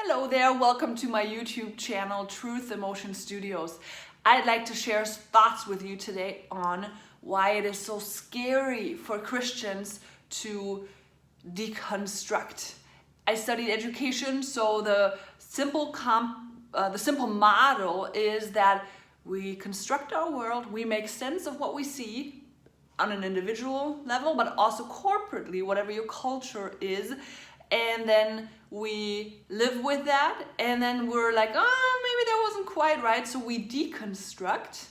Hello there, welcome to my YouTube channel, Truth Emotion Studios. I'd like to share thoughts with you today on why it is so scary for Christians to deconstruct. I studied education, so the simple model is that we construct our world, we make sense of what we see on an individual level, but also corporately, whatever your culture is, and then we live with that, and then we're like, oh, maybe that wasn't quite right, so we deconstruct,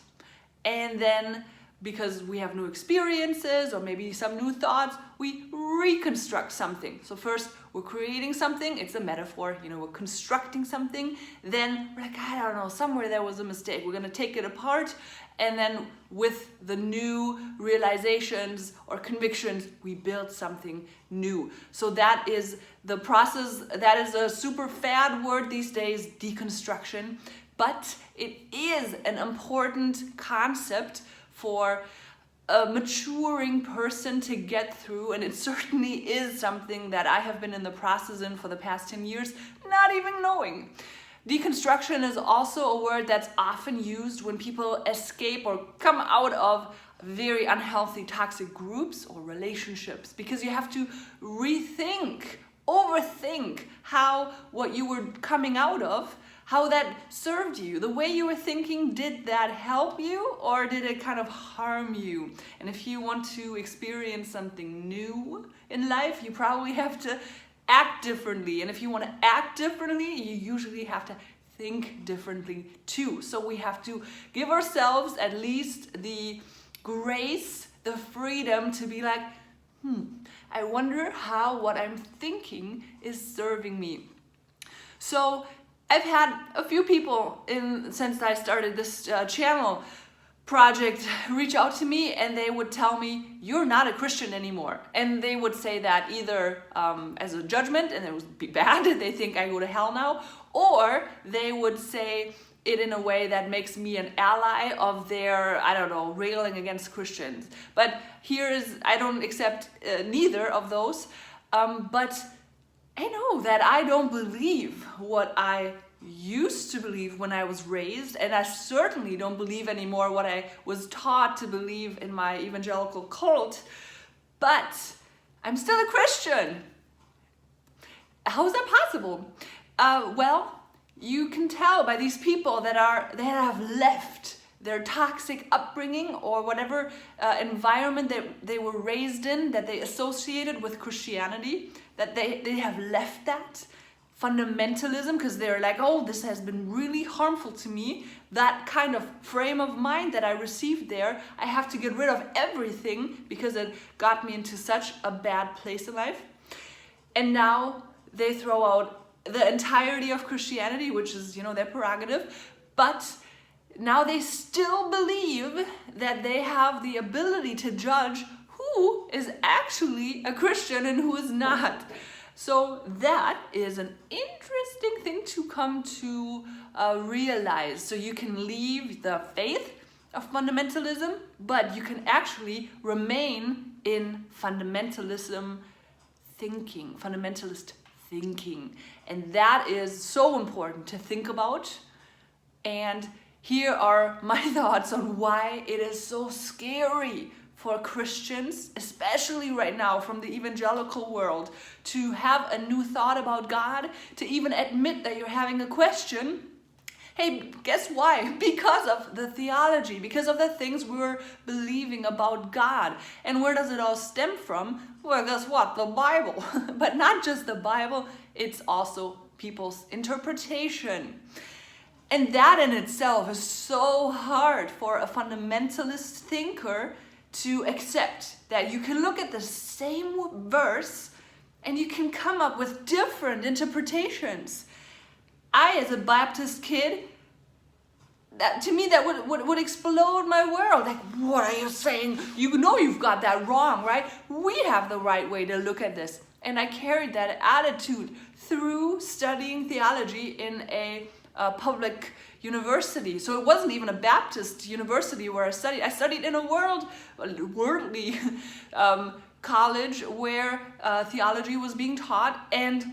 and then because we have new experiences or maybe some new thoughts, we reconstruct something. So first we're creating something, it's a metaphor, we're constructing something, then we're like, I don't know, somewhere there was a mistake, we're gonna take it apart, and then with the new realizations or convictions, we build something new. So that is the process, that is a super fad word these days, deconstruction, but it is an important concept for a maturing person to get through, and it certainly is something that I have been in the process in for the past 10 years, not even knowing. Deconstruction is also a word that's often used when people escape or come out of very unhealthy toxic groups or relationships, because you have to rethink, overthink how what you were coming out of, how that served you. The way you were thinking, did that help you or did it kind of harm you? And if you want to experience something new in life, you probably have to act differently. And if you want to act differently, you usually have to think differently too. So we have to give ourselves at least the grace, the freedom to be like, I wonder how what I'm thinking is serving me. So I've had a few people since I started this channel project reach out to me, and they would tell me, you're not a Christian anymore. And they would say that either as a judgment, and it would be bad, they think I go to hell now, or they would say it in a way that makes me an ally of their, I don't know, railing against Christians. But I don't accept neither of those, but I know that I don't believe what I used to believe when I was raised, and I certainly don't believe anymore what I was taught to believe in my evangelical cult, but I'm still a Christian. How is that possible? Well, you can tell by these people that have left their toxic upbringing or whatever environment that they were raised in, that they associated with Christianity, that they have left that. Fundamentalism, because they're like, oh, this has been really harmful to me. That kind of frame of mind that I received there, I have to get rid of everything because it got me into such a bad place in life. And now they throw out the entirety of Christianity, which is, their prerogative, but now they still believe that they have the ability to judge who is actually a Christian and who is not. So that is an interesting thing to come to realize. So you can leave the faith of fundamentalism, but you can actually remain in fundamentalist thinking. And that is so important to think about. And here are my thoughts on why it is so scary for Christians, especially right now from the evangelical world, to have a new thought about God, to even admit that you're having a question. Hey, guess why? Because of the theology, because of the things we're believing about God. And where does it all stem from? Well, guess what? The Bible. But not just the Bible, it's also people's interpretation. And that in itself is so hard for a fundamentalist thinker to accept, that you can look at the same verse and you can come up with different interpretations. I, as a Baptist kid, to me that would explode my world. Like, what are you saying? You've got that wrong, right? We have the right way to look at this. And I carried that attitude through studying theology in a public university. So it wasn't even a Baptist university where I studied. I studied in a worldly college where theology was being taught, and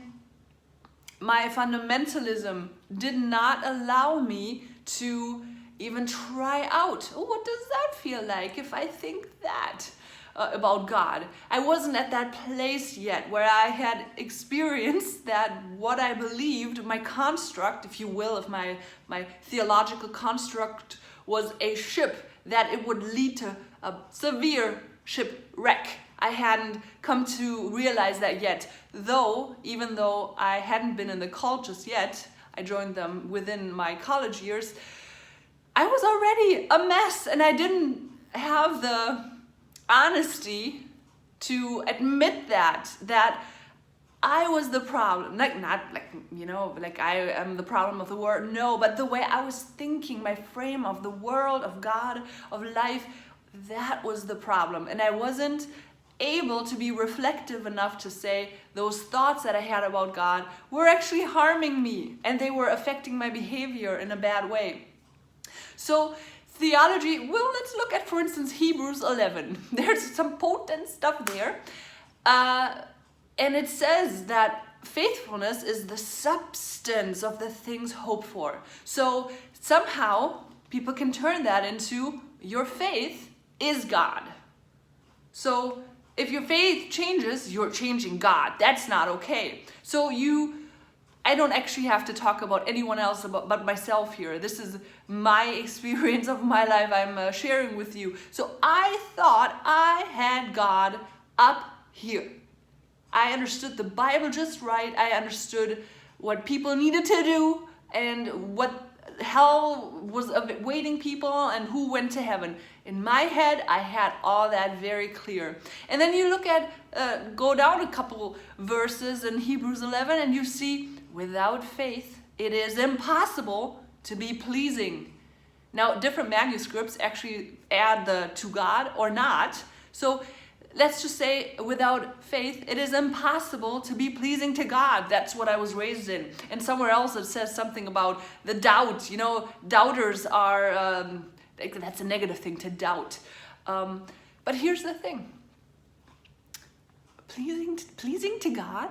my fundamentalism did not allow me to even try out, oh, what does that feel like if I think that about God? I wasn't at that place yet where I had experienced that what I believed, my construct, if you will, if my theological construct was a ship, that it would lead to a severe shipwreck. I hadn't come to realize that yet, even though I hadn't been in the cult just yet, I joined them within my college years, I was already a mess, and I didn't have the honesty to admit that I was the problem. Not like I am the problem of the world, no, but the way I was thinking, my frame of the world, of God, of life, that was the problem. And I wasn't able to be reflective enough to say those thoughts that I had about God were actually harming me, and they were affecting my behavior in a bad way. So theology, well, let's look at, for instance, Hebrews 11. There's some potent stuff there. And it says that faithfulness is the substance of the things hoped for. So somehow people can turn that into your faith is God. So if your faith changes, you're changing God. That's not okay. So I don't actually have to talk about anyone else but myself here. This is my experience of my life I'm sharing with you. So I thought I had God up here. I understood the Bible just right. I understood what people needed to do and what hell was awaiting people and who went to heaven. In my head, I had all that very clear. And then you look at, go down a couple verses in Hebrews 11 and you see, without faith, it is impossible to be pleasing. Now, different manuscripts actually add the to God or not. So let's just say without faith, it is impossible to be pleasing to God. That's what I was raised in. And somewhere else it says something about the doubt. Doubters are, that's a negative thing, to doubt. But here's the thing. Pleasing to God?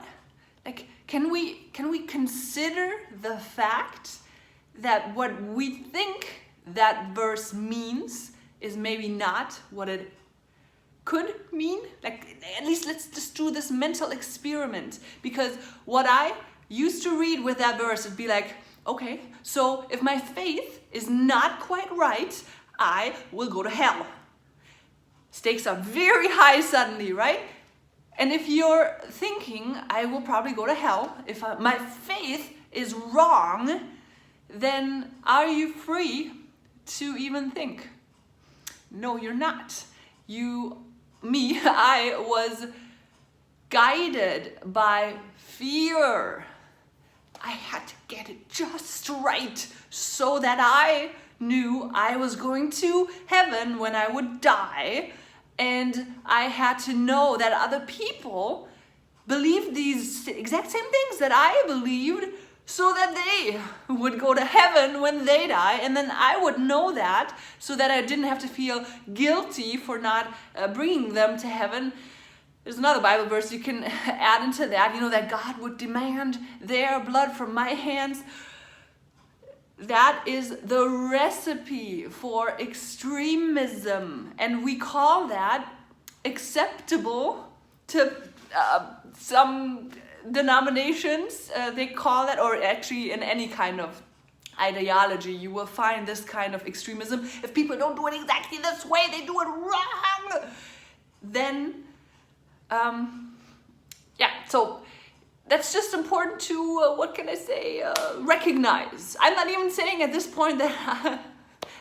Like, can we consider the fact that what we think that verse means is maybe not what it could mean? Like, at least let's just do this mental experiment, because what I used to read with that verse would be like, okay, so if my faith is not quite right, I will go to hell. Stakes are very high suddenly, right? And if you're thinking, I will probably go to hell if my faith is wrong, then are you free to even think? No, you're not. I was guided by fear. I had to get it just right so that I knew I was going to heaven when I would die. And I had to know that other people believed these exact same things that I believed so that they would go to heaven when they die. And then I would know that so that I didn't have to feel guilty for not bringing them to heaven. There's another Bible verse you can add into that, that God would demand their blood from my hands. That is the recipe for extremism, and we call that acceptable to some denominations. They call that, or actually in any kind of ideology, you will find this kind of extremism. If people don't do it exactly this way, they do it wrong. Then, so that's just important to, recognize. I'm not even saying at this point that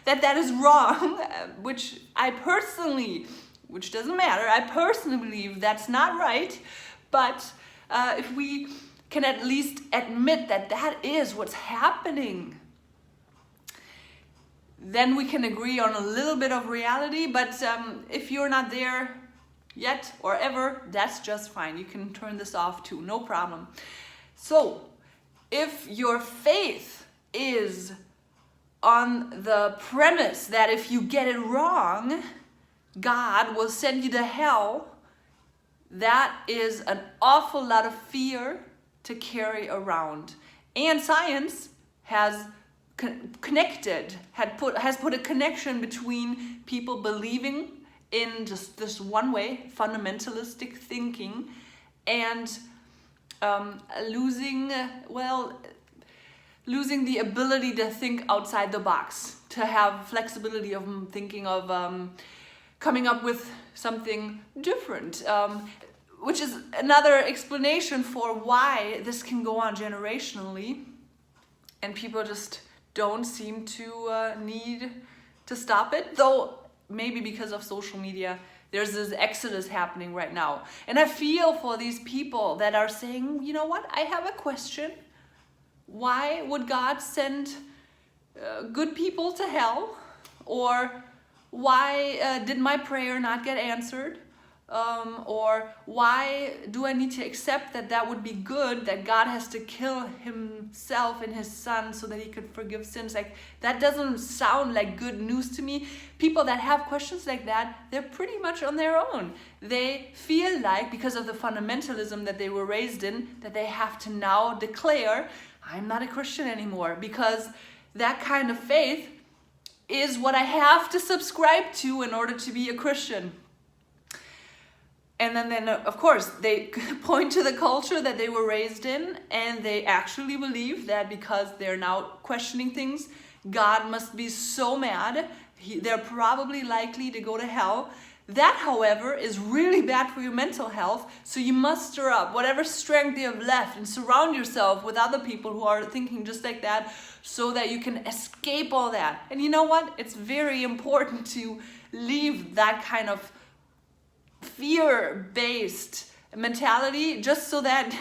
that is wrong, which doesn't matter. I personally believe that's not right, but if we can at least admit that that is what's happening, then we can agree on a little bit of reality. But if you're not there yet or ever, that's just fine. You can turn this off too, no problem. So if your faith is on the premise that if you get it wrong, God will send you to hell, that is an awful lot of fear to carry around. And science has has put a connection between people believing in just this one way, fundamentalistic thinking, and losing the ability to think outside the box, to have flexibility of thinking of coming up with something different, which is another explanation for why this can go on generationally, and people just don't seem to need to stop it, though maybe because of social media there's this exodus happening right now. And I feel for these people that are saying, you know what, I have a question. Why would God send good people to hell? Or why did my prayer not get answered? Or why do I need to accept that would be good, that God has to kill himself and his son so that he could forgive sins? Like, that doesn't sound like good news to me. People that have questions like that, they're pretty much on their own. They feel like, because of the fundamentalism that they were raised in, that they have to now declare, I'm not a Christian anymore, because that kind of faith is what I have to subscribe to in order to be a Christian. And then of course, they point to the culture that they were raised in, and they actually believe that because they're now questioning things, God must be so mad, they're probably likely to go to hell. That, however, is really bad for your mental health, so you muster up whatever strength you have left and surround yourself with other people who are thinking just like that, so that you can escape all that. And you know what? It's very important to leave that kind of fear-based mentality, just so that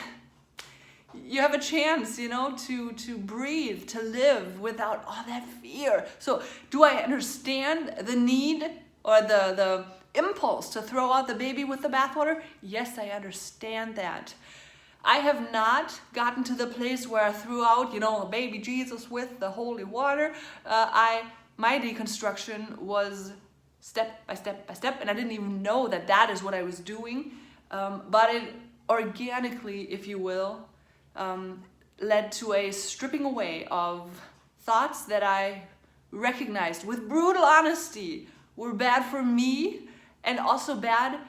you have a chance, to breathe, to live without all that fear. So do I understand the need or the impulse to throw out the baby with the bathwater? Yes, I understand that. I have not gotten to the place where I threw out, a baby Jesus with the holy water. My deconstruction was step by step by step, and I didn't even know that is what I was doing. But it organically, if you will, led to a stripping away of thoughts that I recognized with brutal honesty were bad for me, and also bad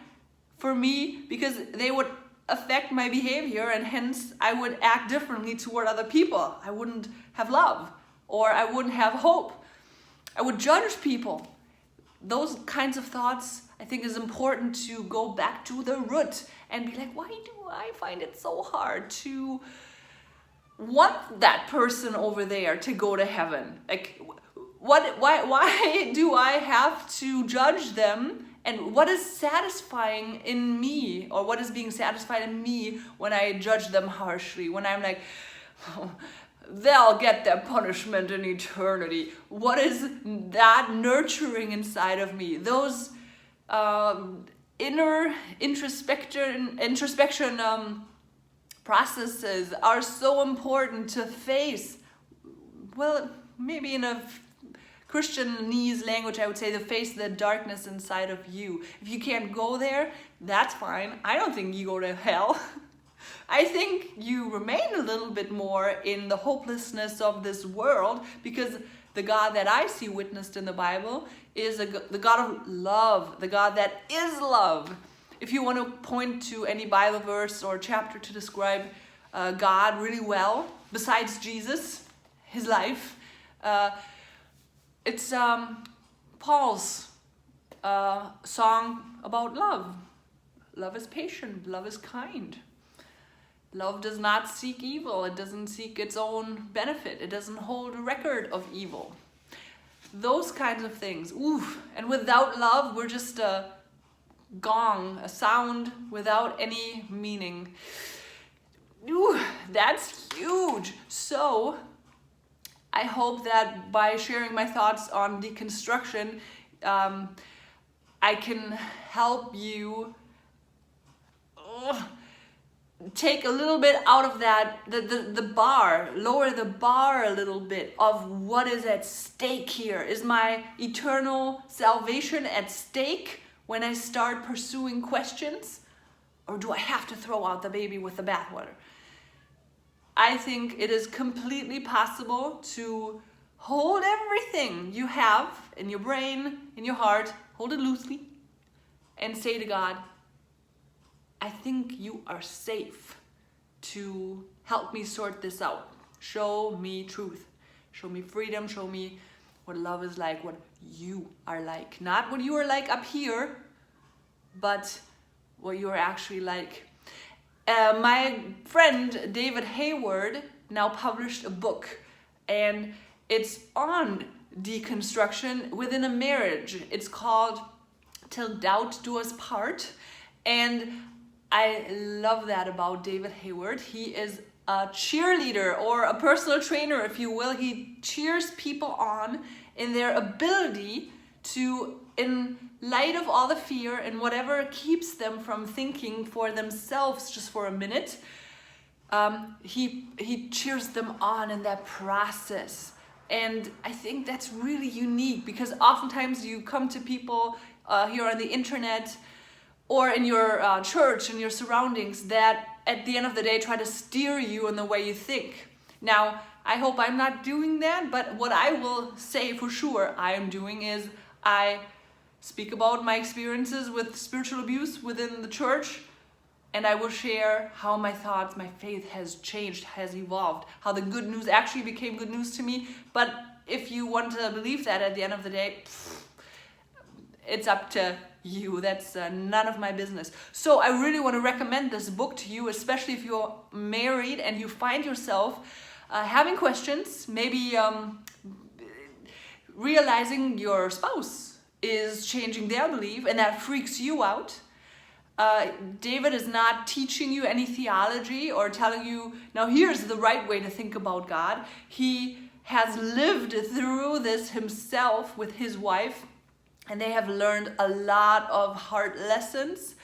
for me because they would affect my behavior, and hence I would act differently toward other people. I wouldn't have love, or I wouldn't have hope. I would judge people. Those kinds of thoughts, I think, is important to go back to the root and be like, why do I find it so hard to want that person over there to go to heaven? Like, why do I have to judge them? And what is satisfying in me, or what is being satisfied in me when I judge them harshly? When I'm like, oh, they'll get their punishment in eternity. What is that nurturing inside of me? Those inner introspection processes are so important to face. Well, maybe in a Christianese language, I would say, to face the darkness inside of you. If you can't go there, that's fine. I don't think you go to hell. I think you remain a little bit more in the hopelessness of this world, because the God that I see witnessed in the Bible is the God of love, the God that is love. If you want to point to any Bible verse or chapter to describe God really well, besides Jesus, his life, it's Paul's song about love. Love is patient, love is kind. Love does not seek evil. It doesn't seek its own benefit. It doesn't hold a record of evil. Those kinds of things. Oof. And without love, we're just a gong, a sound without any meaning. Ooh, that's huge. So I hope that by sharing my thoughts on deconstruction, I can help you take a little bit out of that, the bar, lower the bar a little bit of what is at stake here. Is my eternal salvation at stake when I start pursuing questions? Or do I have to throw out the baby with the bathwater? I think it is completely possible to hold everything you have in your brain, in your heart, hold it loosely, and say to God, I think you are safe to help me sort this out. Show me truth. Show me freedom. Show me what love is like, what you are like. Not what you are like up here, but what you are actually like. My friend David Hayward now published a book, and it's on deconstruction within a marriage. It's called Till Doubt Do Us Part, and I love that about David Hayward. He is a cheerleader or a personal trainer, if you will. He cheers people on in their ability to, in light of all the fear and whatever keeps them from thinking for themselves just for a minute, he cheers them on in that process. And I think that's really unique, because oftentimes you come to people here on the internet or in your church and your surroundings that at the end of the day try to steer you in the way you think. Now, I hope I'm not doing that, but what I will say for sure I am doing is I speak about my experiences with spiritual abuse within the church, and I will share how my thoughts, my faith has changed, has evolved, how the good news actually became good news to me. But if you want to believe that at the end of the day, it's up to you. That's none of my business. So I really want to recommend this book to you, especially if you're married and you find yourself having questions, maybe realizing your spouse is changing their belief and that freaks you out. David is not teaching you any theology or telling you, now here's the right way to think about God. He has lived through this himself with his wife, and they have learned a lot of hard lessons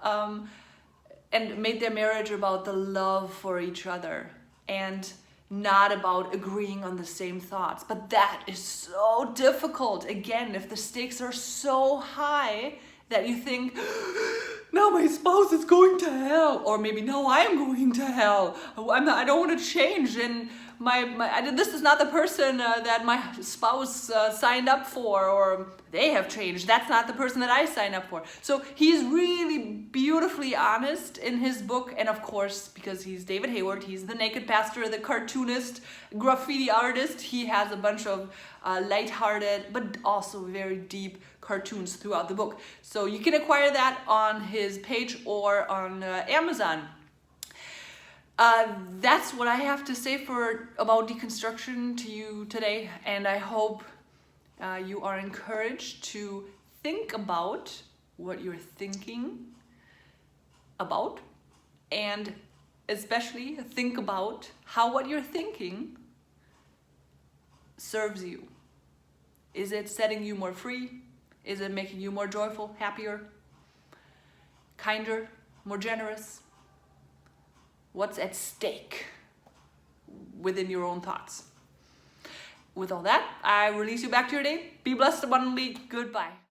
and made their marriage about the love for each other and not about agreeing on the same thoughts. But that is so difficult. Again, if the stakes are so high that you think, now my spouse is going to hell, or maybe no, I am going to hell. I don't want to change, and this is not the person that my spouse signed up for, or they have changed. That's not the person that I signed up for. So he's really beautifully honest in his book, and of course, because he's David Hayward, he's the naked pastor, the cartoonist, graffiti artist. He has a bunch of lighthearted but also very deep cartoons throughout the book. So you can acquire that on his page or on Amazon. That's what I have to say about deconstruction to you today, and I hope you are encouraged to think about what you're thinking about, and especially think about how what you're thinking serves you. Is it setting you more free? Is it making you more joyful, happier, kinder, more generous? What's at stake within your own thoughts? With all that, I release you back to your day. Be blessed abundantly. Goodbye.